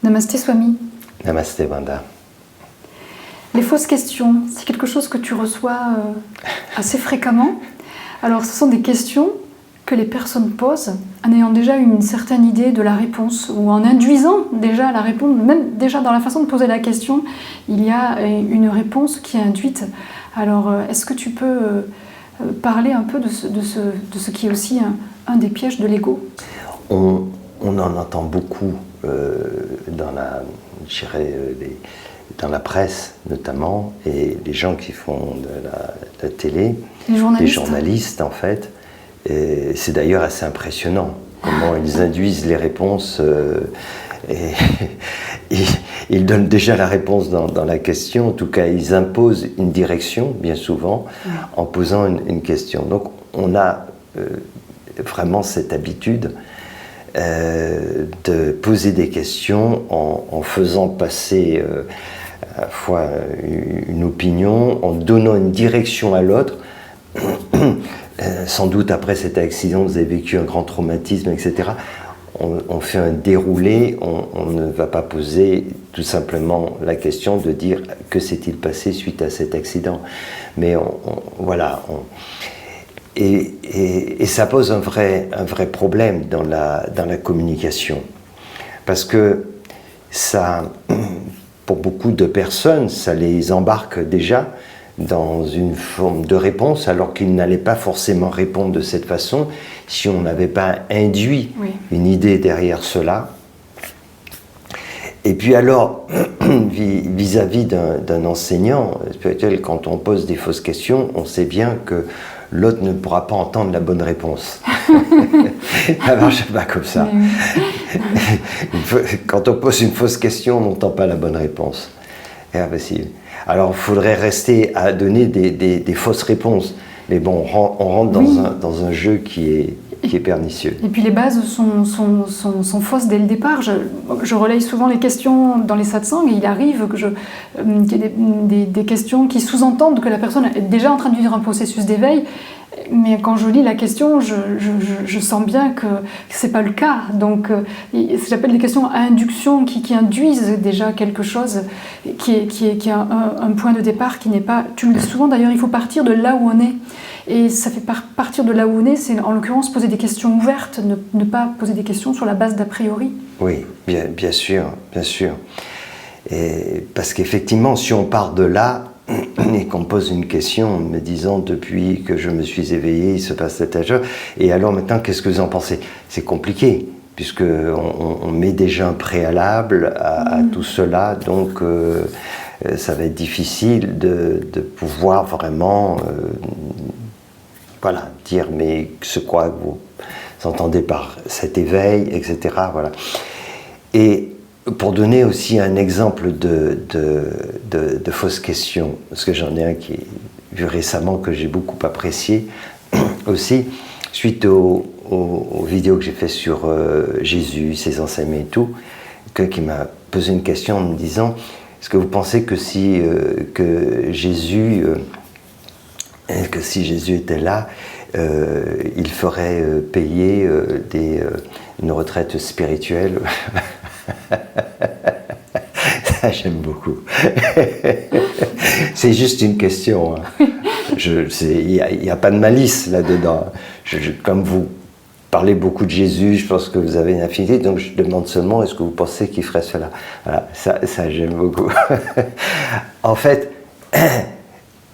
Namasté Swami. Namasté Vanda. Les fausses questions, c'est quelque chose que tu reçois assez fréquemment. Alors ce sont des questions que les personnes posent en ayant déjà une certaine idée de la réponse ou en induisant déjà la réponse, même déjà dans la façon de poser la question, il y a une réponse qui est induite. Alors est-ce que tu peux parler un peu de ce qui est aussi un des pièges de l'ego? On en entend beaucoup dans la presse notamment, et les gens qui font de la télé, les journalistes en fait. C'est d'ailleurs assez impressionnant comment ils induisent les réponses et ils donnent déjà la réponse dans la question. En tout cas, ils imposent une direction, bien souvent, en posant une question. Donc, on a vraiment cette habitude de poser des questions en faisant passer à la fois une opinion, en donnant une direction à l'autre. Sans doute après cet accident, vous avez vécu un grand traumatisme, etc. On fait un déroulé, on ne va pas poser tout simplement la question de dire que s'est-il passé suite à cet accident. Mais voilà. Et ça pose un vrai problème dans la communication. Parce que ça, pour beaucoup de personnes, ça les embarque déjà dans une forme de réponse, alors qu'ils n'allaient pas forcément répondre de cette façon si on n'avait pas induit une idée derrière cela. Et puis alors, vis-à-vis d'un enseignant spirituel, quand on pose des fausses questions, on sait bien que l'autre ne pourra pas entendre la bonne réponse. Ça ne marche pas comme ça. Quand on pose une fausse question, on n'entend pas la bonne réponse. C'est impossible. Alors, il faudrait rester à donner des fausses réponses. Mais bon, on rentre dans un jeu qui est pernicieux. Et puis les bases sont fausses dès le départ. Je relaye souvent les questions dans les satsangs et il arrive qu'il y ait des questions qui sous-entendent que la personne est déjà en train de vivre un processus d'éveil. Mais quand je lis la question, je sens bien que ce n'est pas le cas. Donc, j'appelle des questions à induction qui induisent déjà quelque chose qui est un point de départ qui n'est pas... Tu le dis souvent d'ailleurs, il faut partir de là où on est. Et ça fait partir de là où on est, c'est en l'occurrence poser des questions ouvertes, ne pas poser des questions sur la base d'a priori. Oui, bien sûr, bien sûr. Et parce qu'effectivement, si on part de là, et qu'on pose une question en me disant depuis que je me suis éveillé, il se passe cette chose, et alors maintenant qu'est-ce que vous en pensez? C'est compliqué, puisqu'on met déjà un préalable à tout cela, donc ça va être difficile de pouvoir vraiment dire mais ce quoi vous entendez par cet éveil, etc. Voilà. Et pour donner aussi un exemple de fausses questions, parce que j'en ai un qui est vu récemment que j'ai beaucoup apprécié aussi, suite aux vidéos que j'ai fait sur Jésus, ses enseignements et tout, qui m'a posé une question en me disant: est-ce que vous pensez que si Jésus était là, il ferait payer une retraite spirituelle? Ça, j'aime beaucoup. C'est juste une question. Hein. Il n'y a pas de malice là-dedans. Comme vous parlez beaucoup de Jésus, je pense que vous avez une affinité, donc je demande seulement, est-ce que vous pensez qu'il ferait cela? Voilà, ça j'aime beaucoup. En fait,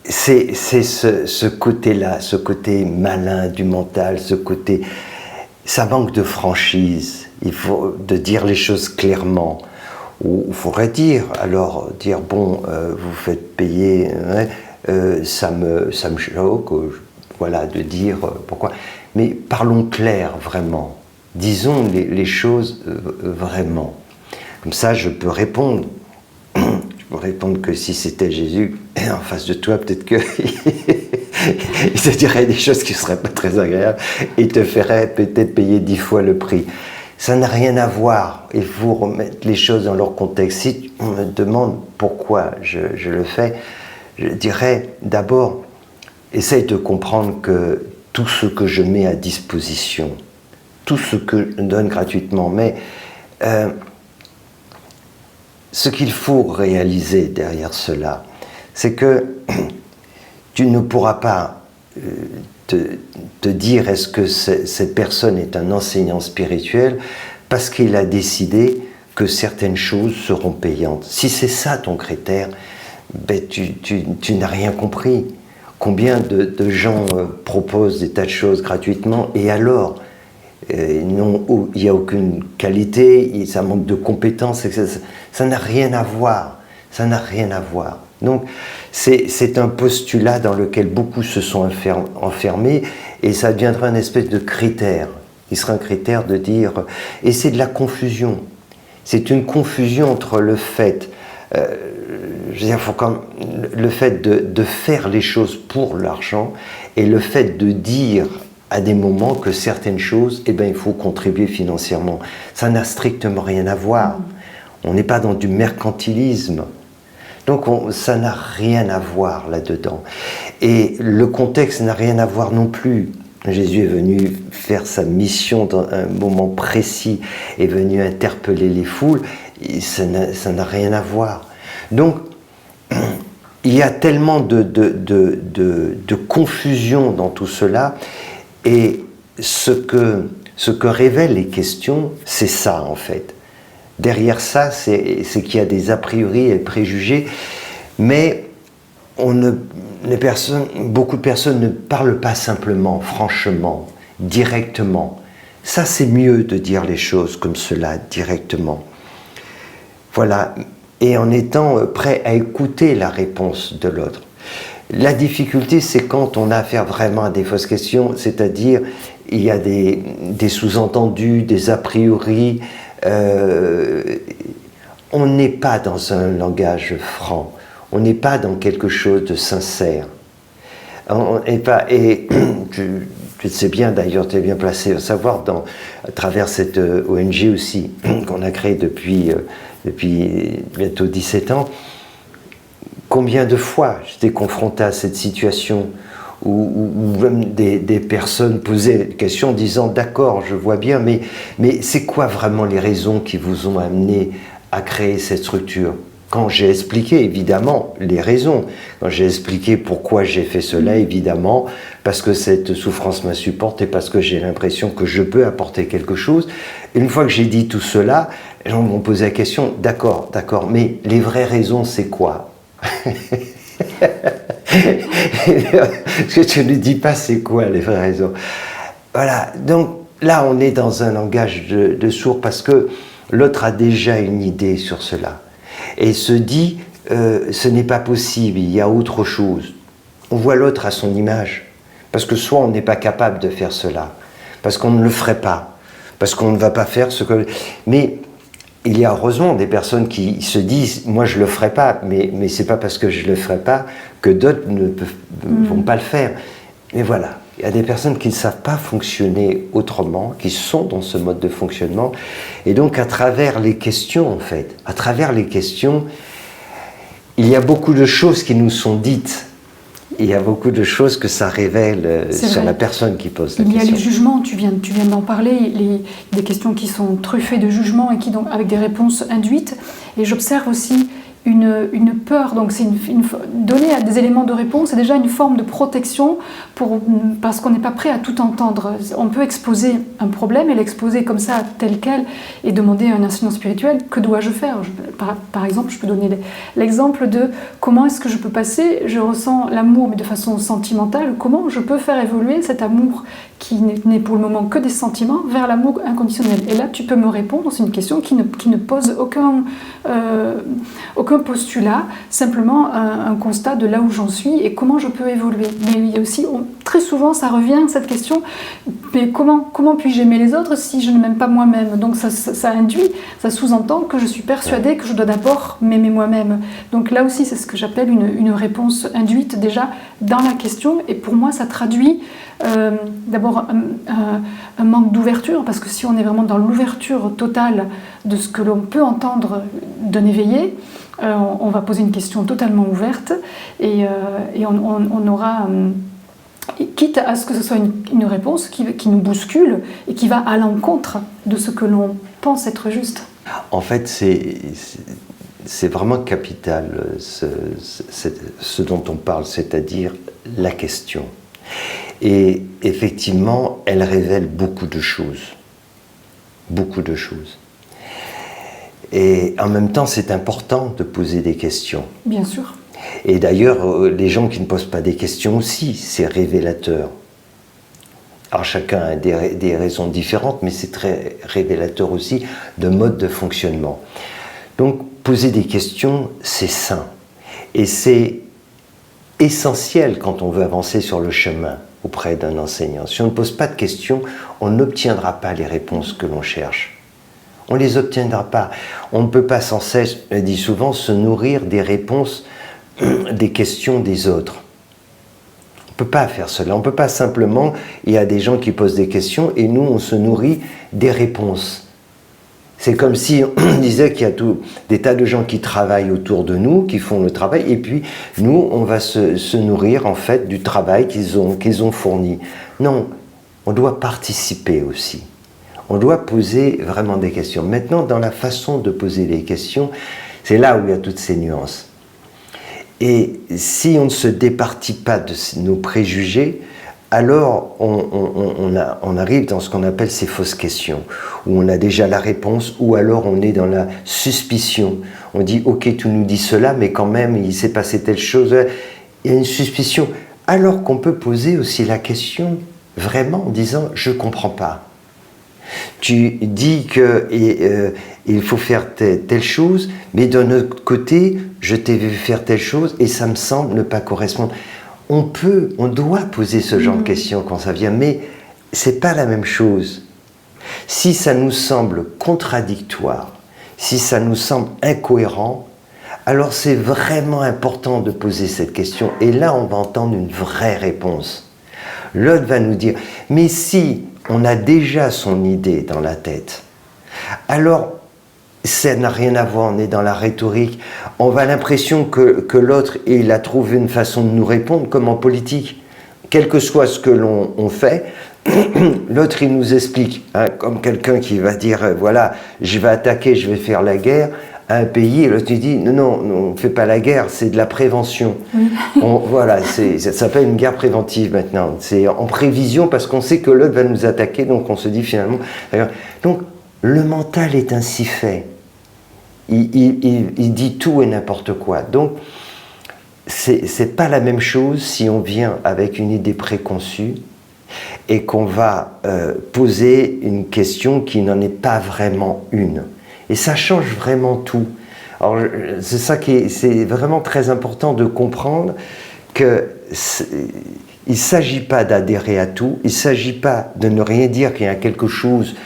c'est ce côté-là, ce côté malin du mental, ce côté... Ça manque de franchise. Il faut de dire les choses clairement. Ou il faudrait dire bon, vous faites payer, ça me choque, voilà, de dire pourquoi. Mais parlons clair, vraiment. Disons les choses vraiment. Comme ça, je peux répondre. Je peux répondre que si c'était Jésus en face de toi, peut-être que il te dirait des choses qui ne seraient pas très agréables et te ferait peut-être payer 10 fois le prix. Ça n'a rien à voir. Il faut remettre les choses dans leur contexte. Si on me demande pourquoi je le fais, je dirais d'abord, essaye de comprendre que tout ce que je mets à disposition, tout ce que je donne gratuitement, mais ce qu'il faut réaliser derrière cela, c'est que tu ne pourras pas te dire est-ce que cette personne est un enseignant spirituel parce qu'il a décidé que certaines choses seront payantes. Si c'est ça ton critère, ben tu n'as rien compris. Combien de gens proposent des tas de choses gratuitement et alors il n'y a aucune qualité, ça manque de compétences, ça n'a rien à voir. Ça n'a rien à voir. Donc c'est un postulat dans lequel beaucoup se sont enfermés et ça deviendra une espèce de critère. Il sera un critère de dire... Et c'est de la confusion. C'est une confusion entre le fait... je veux dire, le fait de faire les choses pour l'argent et le fait de dire à des moments que certaines choses, eh ben, il faut contribuer financièrement. Ça n'a strictement rien à voir. On n'est pas dans du mercantilisme. Donc ça n'a rien à voir là-dedans. Et le contexte n'a rien à voir non plus. Jésus est venu faire sa mission dans un moment précis, est venu interpeller les foules, et ça n'a rien à voir. Donc, il y a tellement de confusion dans tout cela, et ce que révèlent les questions, c'est ça en fait. Derrière ça, c'est qu'il y a des a priori et des préjugés, mais beaucoup de personnes ne parlent pas simplement, franchement, directement. Ça, c'est mieux de dire les choses comme cela, directement. Voilà, et en étant prêt à écouter la réponse de l'autre. La difficulté, c'est quand on a affaire vraiment à des fausses questions, c'est-à-dire il y a des sous-entendus, des a priori. On n'est pas dans un langage franc, on n'est pas dans quelque chose de sincère. Et tu sais bien, d'ailleurs, tu es bien placé à savoir, à travers cette ONG aussi, qu'on a créée depuis bientôt 17 ans, combien de fois j'étais confronté à cette situation où même des personnes posaient des questions disant « D'accord, je vois bien, mais c'est quoi vraiment les raisons qui vous ont amené à créer cette structure ?» Quand j'ai expliqué, évidemment, les raisons, quand j'ai expliqué pourquoi j'ai fait cela, évidemment, parce que cette souffrance m'insupporte et parce que j'ai l'impression que je peux apporter quelque chose, une fois que j'ai dit tout cela, les gens m'ont posé la question « D'accord, mais les vraies raisons, c'est quoi ?» Ce que tu ne dis pas, c'est quoi les vraies raisons? Voilà, donc là on est dans un langage de sourd parce que l'autre a déjà une idée sur cela et se dit ce n'est pas possible, il y a autre chose. On voit l'autre à son image parce que soit on n'est pas capable de faire cela, parce qu'on ne le ferait pas, parce qu'on ne va pas faire ce que... Mais il y a heureusement des personnes qui se disent « moi je ne le ferai pas », mais ce n'est pas parce que je ne le ferai pas que d'autres ne vont pas le faire. Mais voilà, il y a des personnes qui ne savent pas fonctionner autrement, qui sont dans ce mode de fonctionnement. Et donc à travers les questions, en fait, à travers les questions, il y a beaucoup de choses qui nous sont dites. Il y a beaucoup de choses que ça révèle sur la personne qui pose la question. Il y a les jugements, tu viens d'en parler, des questions qui sont truffées de jugements et qui donc avec des réponses induites. Et j'observe aussi une peur, donc c'est donner des éléments de réponse, c'est déjà une forme de protection parce qu'on n'est pas prêt à tout entendre. On peut exposer un problème et l'exposer comme ça, tel quel, et demander à un enseignant spirituel, que dois-je faire? Par exemple, je peux donner l'exemple de comment est-ce que je peux passer, je ressens l'amour mais de façon sentimentale, comment je peux faire évoluer cet amour qui n'est pour le moment que des sentiments vers l'amour inconditionnel. Et là, tu peux me répondre, c'est une question qui ne pose aucun postulat, simplement un constat de là où j'en suis et comment je peux évoluer. Mais il y a aussi, très souvent, ça revient, cette question, mais comment puis-je aimer les autres si je ne m'aime pas moi-même? Donc ça induit, ça sous-entend que je suis persuadée que je dois d'abord m'aimer moi-même. Donc là aussi, c'est ce que j'appelle une réponse induite déjà dans la question, et pour moi, ça traduit d'abord un manque d'ouverture, parce que si on est vraiment dans l'ouverture totale de ce que l'on peut entendre d'un éveillé, on va poser une question totalement ouverte et on aura, quitte à ce que ce soit une réponse qui nous bouscule et qui va à l'encontre de ce que l'on pense être juste. En fait, c'est vraiment capital, ce dont on parle, c'est-à-dire la question. Et effectivement, elle révèle beaucoup de choses. Beaucoup de choses. Et en même temps, c'est important de poser des questions. Bien sûr. Et d'ailleurs, les gens qui ne posent pas des questions aussi, c'est révélateur. Alors chacun a des raisons différentes, mais c'est très révélateur aussi de mode de fonctionnement. Donc, poser des questions, c'est sain. Et c'est essentiel quand on veut avancer sur le chemin auprès d'un enseignant. Si on ne pose pas de questions, on n'obtiendra pas les réponses que l'on cherche. On ne les obtiendra pas. On ne peut pas sans cesse, je dis souvent, se nourrir des réponses, des questions des autres. On ne peut pas faire cela. On ne peut pas simplement, il y a des gens qui posent des questions et nous, on se nourrit des réponses. C'est comme si on disait qu'il y a des tas de gens qui travaillent autour de nous, qui font le travail, et puis nous, on va se nourrir en fait du travail qu'ils ont fourni. Non, on doit participer aussi. On doit poser vraiment des questions. Maintenant, dans la façon de poser les questions, c'est là où il y a toutes ces nuances. Et si on ne se départit pas de nos préjugés, alors on arrive dans ce qu'on appelle ces fausses questions, où on a déjà la réponse, ou alors on est dans la suspicion. On dit, ok, tu nous dis cela, mais quand même, il s'est passé telle chose. Il y a une suspicion. Alors qu'on peut poser aussi la question, vraiment, en disant, je ne comprends pas. Tu dis qu'il faut faire telle chose, mais d'un autre côté, je t'ai vu faire telle chose, et ça me semble ne pas correspondre. On doit poser ce genre de questions quand ça vient, mais c'est pas la même chose. Si ça nous semble contradictoire, si ça nous semble incohérent, alors c'est vraiment important de poser cette question. Et là, on va entendre une vraie réponse. L'autre va nous dire, mais si on a déjà son idée dans la tête, alors ça n'a rien à voir, on est dans la rhétorique. On a l'impression que l'autre, il a trouvé une façon de nous répondre, comme en politique. Quel que soit ce que l'on fait, l'autre, il nous explique, hein, comme quelqu'un qui va dire, voilà, je vais attaquer, je vais faire la guerre à un pays, et l'autre, il dit, non, on ne fait pas la guerre, c'est de la prévention. Oui. Voilà, ça s'appelle une guerre préventive maintenant. C'est en prévision, parce qu'on sait que l'autre va nous attaquer, donc on se dit finalement... Donc, le mental est ainsi fait. Il dit tout et n'importe quoi. Donc, c'est pas la même chose si on vient avec une idée préconçue et qu'on va poser une question qui n'en est pas vraiment une. Et ça change vraiment tout. Alors, c'est ça c'est vraiment très important de comprendre que il ne s'agit pas d'adhérer à tout, il ne s'agit pas de ne rien dire qu'il y a quelque chose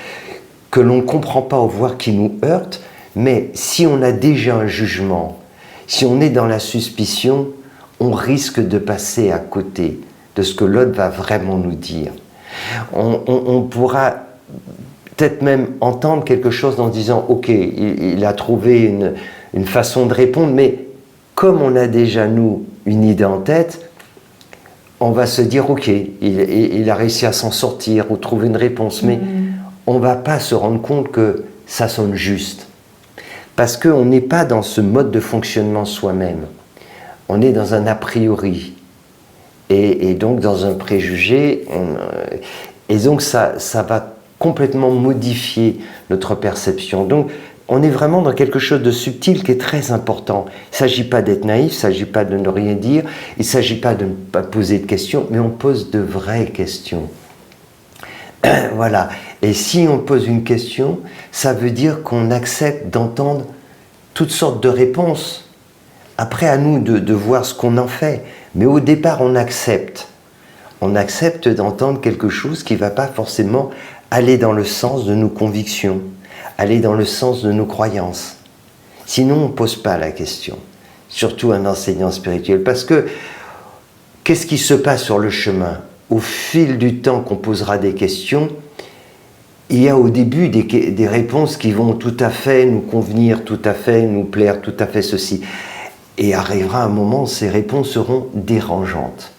que l'on ne comprend pas ou voire qui nous heurte, mais si on a déjà un jugement, si on est dans la suspicion, on risque de passer à côté de ce que l'autre va vraiment nous dire. On pourra peut-être même entendre quelque chose en disant « Ok, il a trouvé une façon de répondre », mais comme on a déjà, nous, une idée en tête, on va se dire « Ok, il a réussi à s'en sortir ou trouver une réponse », mais on ne va pas se rendre compte que ça sonne juste. Parce qu'on n'est pas dans ce mode de fonctionnement soi-même. On est dans un a priori. Et donc dans un préjugé. Et donc ça va complètement modifier notre perception. Donc on est vraiment dans quelque chose de subtil qui est très important. Il ne s'agit pas d'être naïf, il ne s'agit pas de ne rien dire, il ne s'agit pas de ne pas poser de questions, mais on pose de vraies questions. Voilà. Et si on pose une question, ça veut dire qu'on accepte d'entendre toutes sortes de réponses. Après, à nous de voir ce qu'on en fait. Mais au départ, on accepte. On accepte d'entendre quelque chose qui ne va pas forcément aller dans le sens de nos convictions, aller dans le sens de nos croyances. Sinon, on ne pose pas la question. Surtout un enseignant spirituel. Parce que, qu'est-ce qui se passe sur le chemin ? Au fil du temps qu'on posera des questions, il y a au début des réponses qui vont tout à fait nous convenir, tout à fait nous plaire, tout à fait ceci. Et arrivera un moment où ces réponses seront dérangeantes.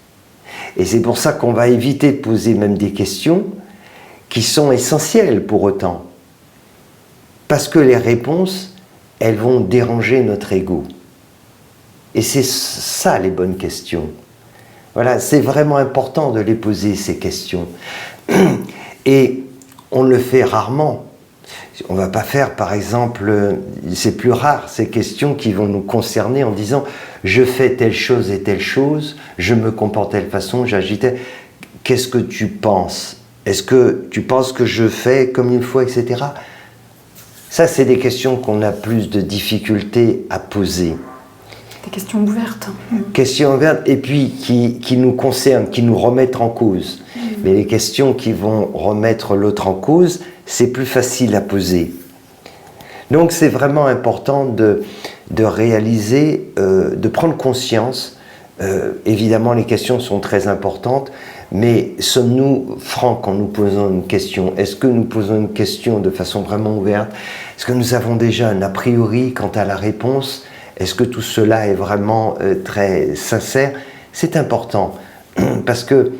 Et c'est pour ça qu'on va éviter de poser même des questions qui sont essentielles pour autant. Parce que les réponses, elles vont déranger notre ego. Et c'est ça les bonnes questions. Voilà, c'est vraiment important de les poser, ces questions. Et on le fait rarement. On ne va pas faire, par exemple, c'est plus rare, ces questions qui vont nous concerner en disant « je fais telle chose et telle chose, je me comporte de telle façon, j'agis telle... » Qu'est-ce que tu penses? Est-ce que tu penses que je fais comme il faut, etc. Ça, c'est des questions qu'on a plus de difficultés à poser. Des questions ouvertes. Questions ouvertes, et puis qui nous concernent, qui nous remettent en cause. Mais les questions qui vont remettre l'autre en cause, c'est plus facile à poser. Donc c'est vraiment important de réaliser, de prendre conscience. Évidemment, les questions sont très importantes, mais sommes-nous francs quand nous posons une question? Est-ce que nous posons une question de façon vraiment ouverte? Est-ce que nous avons déjà un a priori quant à la réponse? Est-ce que tout cela est vraiment très sincère? C'est important, parce que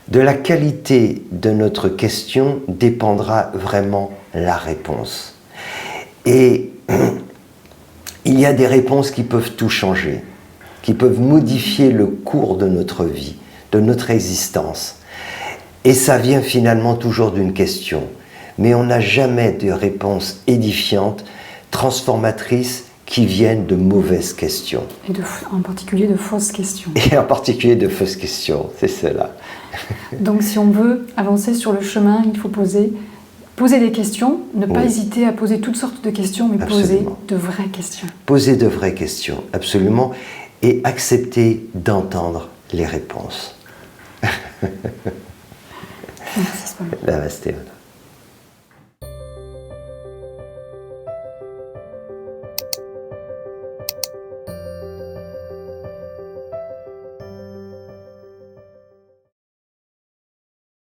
de la qualité de notre question dépendra vraiment la réponse. Et il y a des réponses qui peuvent tout changer, qui peuvent modifier le cours de notre vie, de notre existence. Et ça vient finalement toujours d'une question. Mais on n'a jamais de réponse édifiante, transformatrice, qui viennent de mauvaises questions. Et en particulier de fausses questions. Et en particulier de fausses questions, c'est cela. Donc si on veut avancer sur le chemin, il faut poser des questions, ne pas hésiter à poser toutes sortes de questions, mais poser de vraies questions. Poser de vraies questions, absolument, et accepter d'entendre les réponses. Merci, Paul. Namasté.